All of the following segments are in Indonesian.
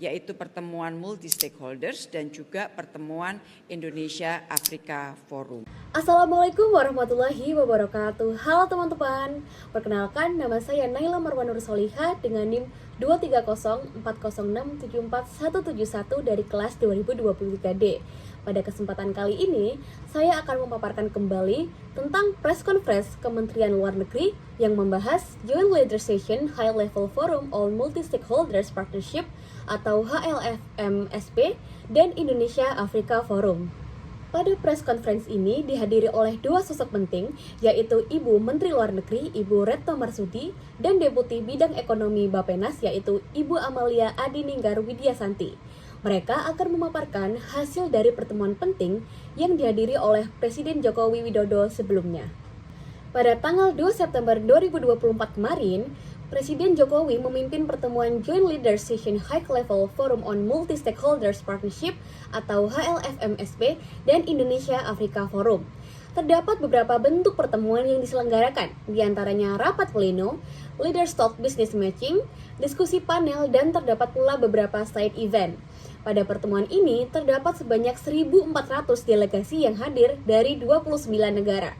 yaitu pertemuan multi-stakeholders dan juga pertemuan Indonesia-Afrika Forum. Assalamualaikum warahmatullahi wabarakatuh. Halo teman-teman, perkenalkan nama saya Naila Marwanur Soliha dengan NIM 23040674171 dari kelas 2023D. Pada kesempatan kali ini, saya akan memaparkan kembali tentang press conference Kementerian Luar Negeri yang membahas Joint Leader Session High Level Forum on Multi-Stakeholders Partnership atau HLFMSP dan Indonesia-Afrika Forum. Pada press conference ini dihadiri oleh dua sosok penting, yaitu Ibu Menteri Luar Negeri, Ibu Retno Marsudi, dan Deputi Bidang Ekonomi Bappenas, yaitu Ibu Amalia Adininggar Widyasanti. Mereka akan memaparkan hasil dari pertemuan penting yang dihadiri oleh Presiden Joko Widodo sebelumnya. Pada tanggal 2 September 2024 kemarin, Presiden Jokowi memimpin pertemuan Joint Leader Session High Level Forum on Multi-Stakeholders Partnership atau HLFMSP dan Indonesia-Afrika Forum. Terdapat beberapa bentuk pertemuan yang diselenggarakan, diantaranya rapat pleno, Leaders Talk Business Matching, diskusi panel, dan terdapat pula beberapa side event. Pada pertemuan ini, terdapat sebanyak 1.400 delegasi yang hadir dari 29 negara.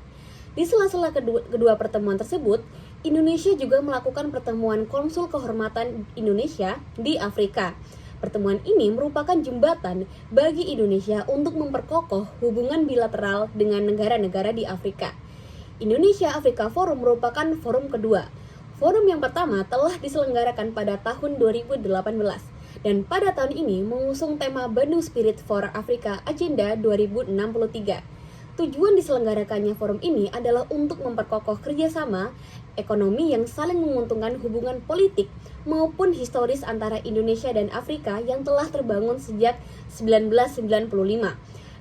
Di sela-sela kedua pertemuan tersebut, Indonesia juga melakukan pertemuan Konsul Kehormatan Indonesia di Afrika. Pertemuan ini merupakan jembatan bagi Indonesia untuk memperkokoh hubungan bilateral dengan negara-negara di Afrika. Indonesia-Afrika Forum merupakan forum kedua. Forum yang pertama telah diselenggarakan pada tahun 2018 dan pada tahun ini mengusung tema Bandung Spirit for Africa Agenda 2063. Tujuan diselenggarakannya forum ini adalah untuk memperkokoh kerjasama ekonomi yang saling menguntungkan hubungan politik maupun historis antara Indonesia dan Afrika yang telah terbangun sejak 1995.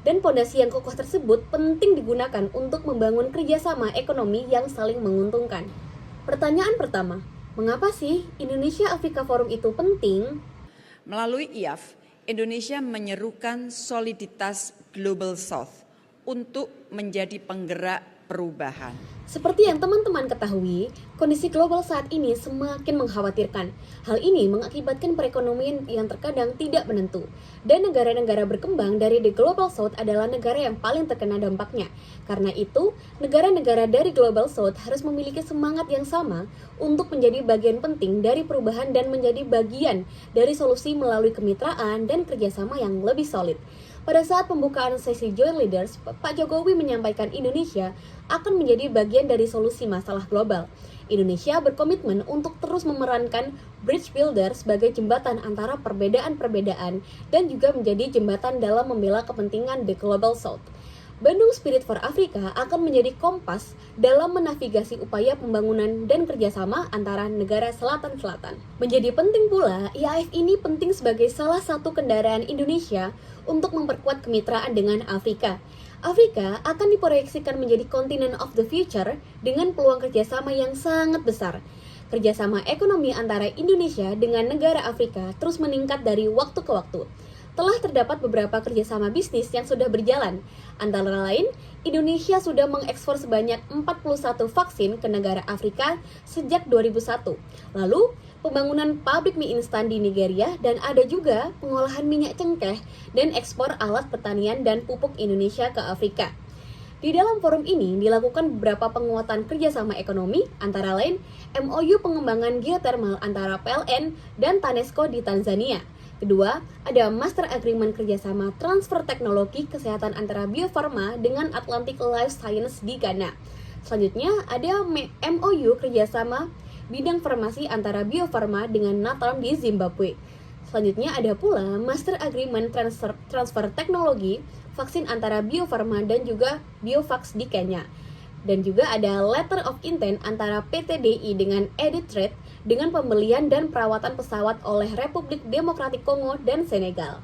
Dan pondasi yang kokoh tersebut penting digunakan untuk membangun kerjasama ekonomi yang saling menguntungkan. Pertanyaan pertama, mengapa sih Indonesia-Afrika Forum itu penting? Melalui IAF, Indonesia menyerukan soliditas Global South untuk menjadi penggerak perubahan. Seperti yang teman-teman ketahui, kondisi global saat ini semakin mengkhawatirkan. Hal ini mengakibatkan perekonomian yang terkadang tidak menentu. Dan negara-negara berkembang dari the Global South adalah negara yang paling terkena dampaknya. Karena itu, negara-negara dari Global South harus memiliki semangat yang sama untuk menjadi bagian penting dari perubahan dan menjadi bagian dari solusi melalui kemitraan dan kerjasama yang lebih solid. Pada saat pembukaan sesi Joint Leaders, Pak Jokowi menyampaikan Indonesia akan menjadi bagian dari solusi masalah global. Indonesia berkomitmen untuk terus memerankan bridge builder sebagai jembatan antara perbedaan-perbedaan dan juga menjadi jembatan dalam membela kepentingan the Global South. Bandung Spirit for Africa akan menjadi kompas dalam menavigasi upaya pembangunan dan kerjasama antara negara selatan-selatan. Menjadi penting pula, IAF ini penting sebagai salah satu kendaraan Indonesia untuk memperkuat kemitraan dengan Afrika. Afrika akan diproyeksikan menjadi kontinen of the future dengan peluang kerjasama yang sangat besar. Kerjasama ekonomi antara Indonesia dengan negara Afrika terus meningkat dari waktu ke waktu. Telah terdapat beberapa kerjasama bisnis yang sudah berjalan. Antara lain, Indonesia sudah mengekspor sebanyak 41 vaksin ke negara Afrika sejak 2001. Lalu, pembangunan pabrik mie instan di Nigeria dan ada juga pengolahan minyak cengkeh dan ekspor alat pertanian dan pupuk Indonesia ke Afrika. Di dalam forum ini dilakukan beberapa penguatan kerjasama ekonomi, antara lain MOU pengembangan geothermal antara PLN dan TANESCO di Tanzania. Kedua, ada Master Agreement kerjasama transfer teknologi kesehatan antara Bio Farma dengan Atlantic Life Science di Ghana. Selanjutnya, ada MOU kerjasama bidang farmasi antara Bio Farma dengan Natron di Zimbabwe. Selanjutnya, ada pula Master Agreement transfer teknologi vaksin antara Bio Farma dan juga Biovax di Kenya. Dan juga ada letter of intent antara PT DI dengan Editrade dengan pembelian dan perawatan pesawat oleh Republik Demokratik Kongo dan Senegal.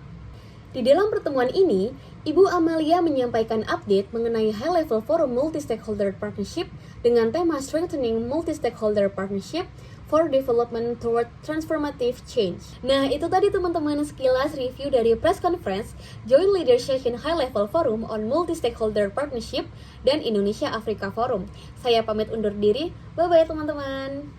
Di dalam pertemuan ini, Ibu Amalia menyampaikan update mengenai High Level Forum Multi-Stakeholder Partnership dengan tema Strengthening Multi-Stakeholder Partnership for Development Toward Transformative Change. Nah, itu tadi teman-teman sekilas review dari press conference Joint Leader Session High Level Forum on Multi-Stakeholder Partnership dan Indonesia Afrika Forum. Saya pamit undur diri. Bye-bye teman-teman.